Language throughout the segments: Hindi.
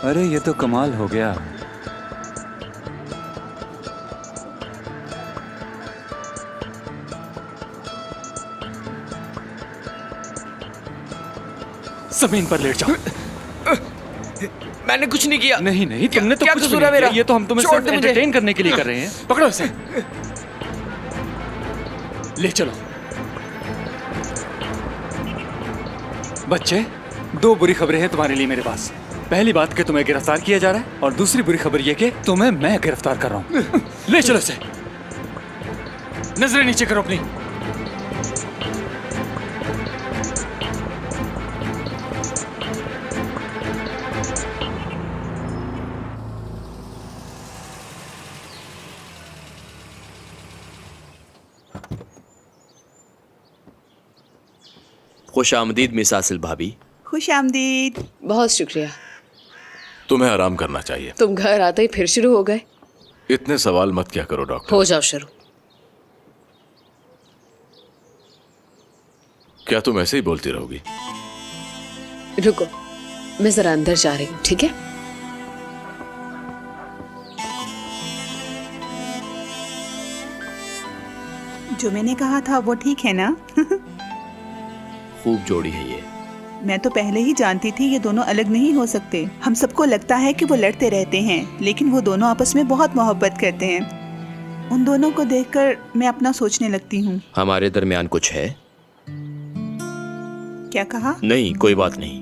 अरे ये तो कमाल हो गया। जमीन पर लेट जाओ। मैंने कुछ नहीं किया। नहीं नहीं, तुमने तो क्या कुछ भी कसूर नहीं है मेरा? किया। ये तो हम तुम्हें छोड़ सिर्फ दे मुझे। एंटरटेन करने के लिए कर रहे हैं। पकड़ो इसे, ले चलो। बच्चे, दो बुरी खबरें हैं तुम्हारे लिए मेरे पास। पहली बात कि तुम्हें गिरफ्तार किया जा रहा है, और दूसरी बुरी खबर ये कि तुम्हें मैं गिरफ्तार कर रहा हूं। ले चलो इसे। नजरें नीचे करो अपनी। खुश आमदीद मिस आसिल भाभी। खुश आमदीद। बहुत शुक्रिया। तुम्हें आराम करना चाहिए। तुम घर आते ही फिर शुरू हो गए। इतने सवाल मत क्या करो डॉक्टर। हो जाओ शुरू। क्या तुम ऐसे ही बोलती रहोगी? रुको, मैं जरा अंदर जा रही हूँ, ठीक है? जो मैंने कहा था वो ठीक है ना? खूब जोड़ी है ये। मैं तो पहले ही जानती थी ये दोनों अलग नहीं हो सकते। हम सबको लगता है कि वो लड़ते रहते हैं, लेकिन वो दोनों आपस में बहुत मोहब्बत करते हैं। उन दोनों को देखकर मैं अपना सोचने लगती हूँ। हमारे दरमियान कुछ है? क्या कहा? नहीं, कोई बात नहीं।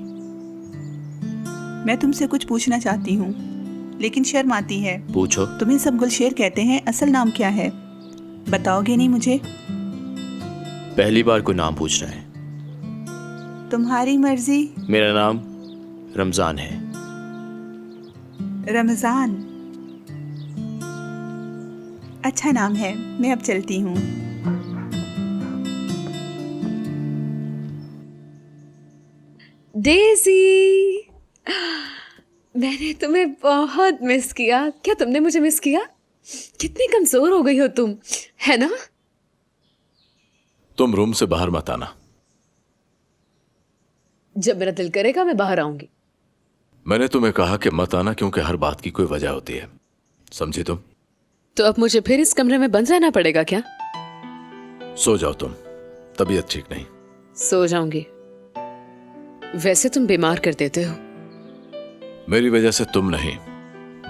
मैं तुमसे कुछ पूछना चाहती हूँ, लेकिन शर्म आती है। पूछो। तुम्हें सब गुलशेर कहते हैं, असल नाम क्या है? बताओगे नहीं मुझे? पहली बार कोई नाम पूछ रहा है। तुम्हारी मर्जी। मेरा नाम रमजान है। रमजान अच्छा नाम है। मैं अब चलती हूँ। डेज़ी, मैंने तुम्हें बहुत मिस किया। क्या तुमने मुझे मिस किया? कितनी कमजोर हो गई हो तुम, है ना? तुम रूम से बाहर मत आना। जब मेरा दिल करेगा मैं बाहर आऊंगी। मैंने तुम्हें कहा कि मत आना, क्योंकि हर बात की कोई वजह होती है, समझी तुम? तो अब मुझे फिर इस कमरे में बंद रहना पड़ेगा क्या? सो जाओ तुम, तबीयत ठीक नहीं। सो जाऊंगी। वैसे तुम बीमार कर देते हो। मेरी वजह से तुम नहीं,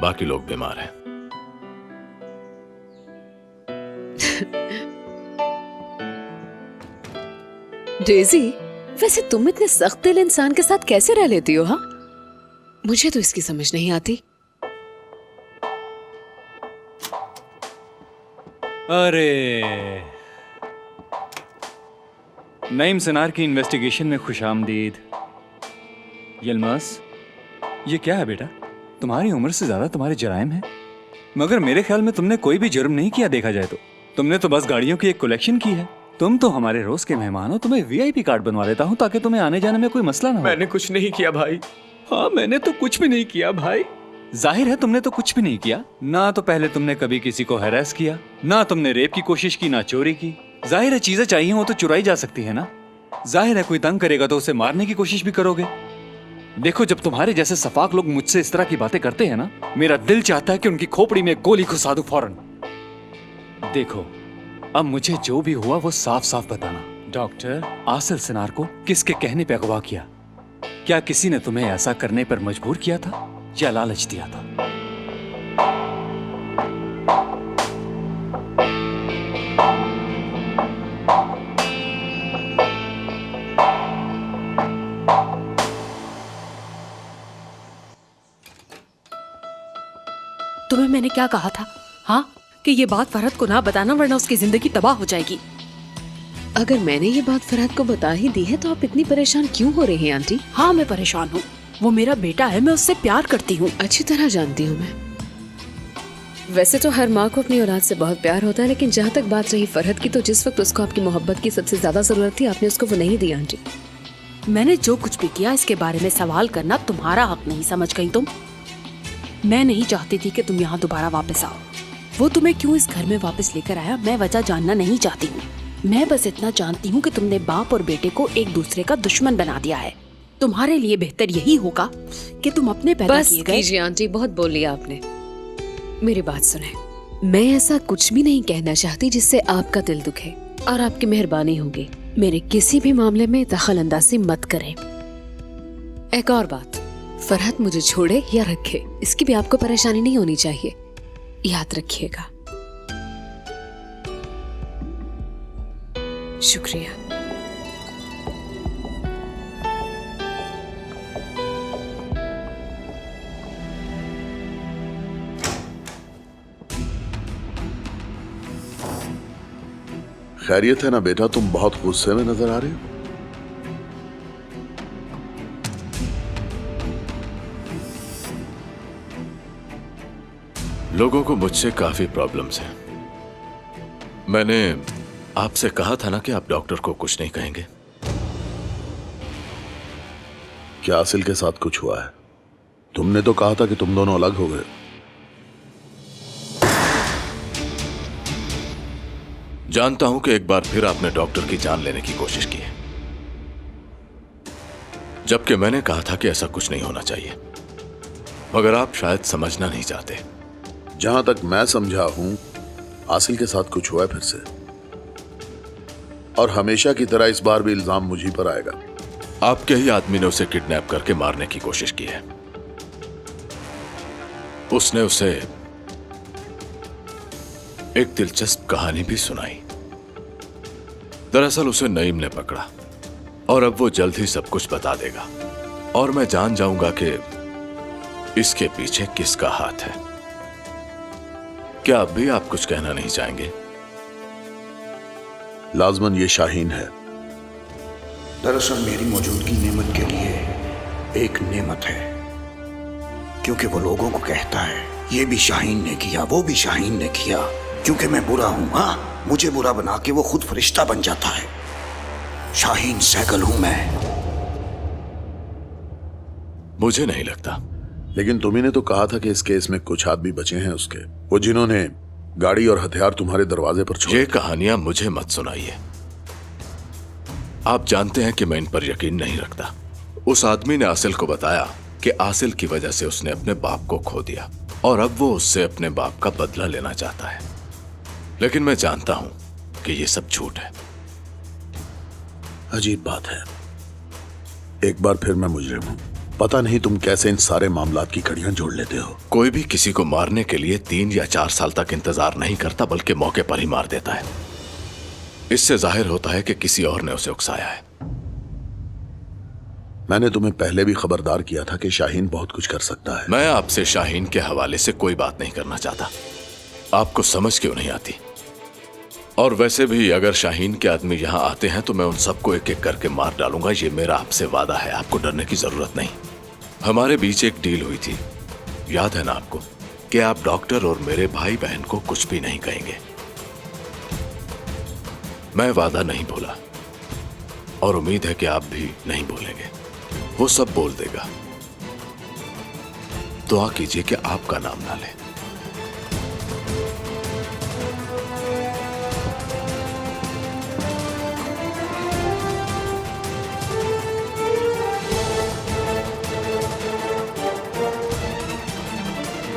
बाकी लोग बीमार हैं। डेज़ी, वैसे तुम इतने सख्त दिल इंसान के साथ कैसे रह लेती हो? हाँ, मुझे तो इसकी समझ नहीं आती। अरे, नईम सिनार की इन्वेस्टिगेशन में खुशामदीद। यलमास, ये क्या है बेटा? तुम्हारी उम्र से ज्यादा तुम्हारे जराइम हैं। मगर मेरे ख्याल में तुमने कोई भी जुर्म नहीं किया, देखा जाए तो। तुमने तो बस गाड़ियों की एक कलेक्शन की है। तुम तो हमारे रोज के मेहमान हो। तुम्हें वीआईपी कार्ड बनवा देता हूँ ताकि तुम्हें आने जाने में कोई मसला ना हो। मैंने कुछ नहीं किया भाई। हाँ, मैंने तो कुछ भी नहीं किया भाई। जाहिर है तुमने तो कुछ भी नहीं किया ना। तो पहले तुमने कभी किसी को हैरेस किया, ना तुमने रेप की कोशिश की, ना चोरी की। जाहिर है चीजें चाहिए हो तो चुराई जा सकती है ना। जाहिर है कोई तंग करेगा तो उसे मारने की कोशिश भी करोगे। देखो, जब तुम्हारे जैसे सफाक लोग मुझसे इस तरह की बातें करते हैं ना, मेरा दिल चाहता है कि उनकी खोपड़ी में गोली घुसा दूं फौरन। देखो, अब मुझे जो भी हुआ वो साफ साफ बताना। डॉक्टर आसिल सिनार को किसके कहने पे अगवा किया? क्या किसी ने तुम्हें ऐसा करने पर मजबूर किया था या लालच दिया था? तुम्हें मैंने क्या कहा था? हाँ, कि ये बात फरहत को ना बताना, वरना उसकी जिंदगी तबाह हो जाएगी। अगर मैंने ये बात फरहत को बता ही दी है तो आप इतनी परेशान क्यों हो रही हैं आंटी? हाँ, मैं परेशान हूँ। वो मेरा बेटा है, मैं उससे प्यार करती हूँ। अच्छी तरह जानती हूँ मैं। वैसे तो हर माँ को अपनी औलाद से बहुत प्यार होता है, लेकिन जहाँ तक बात रही फरहत की, तो जिस वक्त उसको आपकी मोहब्बत की सबसे ज्यादा जरूरत थी, आपने उसको वो नहीं दी आंटी। मैंने जो कुछ भी किया, इसके बारे में सवाल करना तुम्हारा हक नहीं, समझ गई तुम? मैं नहीं चाहती थी कि तुम यहाँ दोबारा वापस आओ। वो तुम्हें क्यों इस घर में वापस लेकर आया, मैं वजह जानना नहीं चाहती हूँ। मैं बस इतना जानती हूँ कि तुमने बाप और बेटे को एक दूसरे का दुश्मन बना दिया है। तुम्हारे लिए बेहतर यही होगा कि तुम अपने पैदा बस किए गए। कीजिए आंटी, बहुत बोल लिया आपने। मेरी बात सुने, मैं ऐसा कुछ भी नहीं कहना चाहती जिससे आपका दिल दुखे, और आपकी मेहरबानी होगी मेरे किसी भी मामले में दखल अंदाजी मत करें। एक और बात, फरहत मुझे छोड़े या रखे, इसकी भी आपको परेशानी नहीं होनी चाहिए, याद रखिएगा। शुक्रिया। खैरियत है ना बेटा? तुम बहुत गुस्से में नजर आ रहे हो। लोगों को मुझसे काफी प्रॉब्लम्स हैं। मैंने आपसे कहा था ना कि आप डॉक्टर को कुछ नहीं कहेंगे। क्या आसिल के साथ कुछ हुआ है? तुमने तो कहा था कि तुम दोनों अलग हो गए। जानता हूं कि एक बार फिर आपने डॉक्टर की जान लेने की कोशिश की है, जबकि मैंने कहा था कि ऐसा कुछ नहीं होना चाहिए, मगर आप शायद समझना नहीं चाहते। जहां तक मैं समझा हूं, आसिल के साथ कुछ हुआ है फिर से, और हमेशा की तरह इस बार भी इल्जाम मुझी पर आएगा। आपके ही आदमी ने उसे किडनैप करके मारने की कोशिश की है। उसने उसे एक दिलचस्प कहानी भी सुनाई। दरअसल उसे नईम ने पकड़ा और अब वो जल्द ही सब कुछ बता देगा, और मैं जान जाऊंगा कि इसके पीछे किसका हाथ है। क्या अब भी आप कुछ कहना नहीं चाहेंगे? लाजमन ये शाहीन है। दरअसल मेरी मौजूदगी नेमत के लिए एक नेमत है, क्योंकि वो लोगों को कहता है ये भी शाहीन ने किया, वो भी शाहीन ने किया, क्योंकि मैं बुरा हूं। हाँ, मुझे बुरा बना के वो खुद फरिश्ता बन जाता है। शाहीन सैकल हूं मैं। मुझे नहीं लगता। लेकिन तुम्ही ने तो कहा था कि इस केस में कुछ आदमी बचे हैं उसके, वो जिन्होंने गाड़ी और हथियार तुम्हारे दरवाजे पर छोड़े। ये कहानियां मुझे मत सुनाइए। आप जानते हैं कि मैं इन पर यकीन नहीं रखता। उस आदमी ने आसिल को बताया कि आसिल की वजह से उसने अपने बाप को खो दिया, और अब वो उससे अपने बाप का बदला लेना चाहता है। लेकिन मैं जानता हूं कि ये सब झूठ है। अजीब बात है। एक बार फिर मैं मुजरिम हूं। पता नहीं तुम कैसे इन सारे मामलात की कड़ियां जोड़ लेते हो। कोई भी किसी को मारने के लिए 3 या 4 साल तक इंतजार नहीं करता, बल्कि मौके पर ही मार देता है। इससे जाहिर होता है कि किसी और ने उसे उकसाया है। मैंने तुम्हें पहले भी खबरदार किया था कि शाहीन बहुत कुछ कर सकता है। मैं आपसे शाहीन के हवाले से कोई बात नहीं करना चाहता। आपको समझ क्यों नहीं आती? और वैसे भी अगर शाहीन के आदमी यहां आते हैं तो मैं उन सबको एक एक करके मार डालूंगा। ये मेरा आपसे वादा है, आपको डरने की जरूरत नहीं। हमारे बीच एक डील हुई थी, याद है ना आपको, कि आप डॉक्टर और मेरे भाई बहन को कुछ भी नहीं कहेंगे। मैं वादा नहीं भूला, और उम्मीद है कि आप भी नहीं भूलेंगे। वो सब बोल देगा। दुआ कीजिए कि आपका नाम ना ले।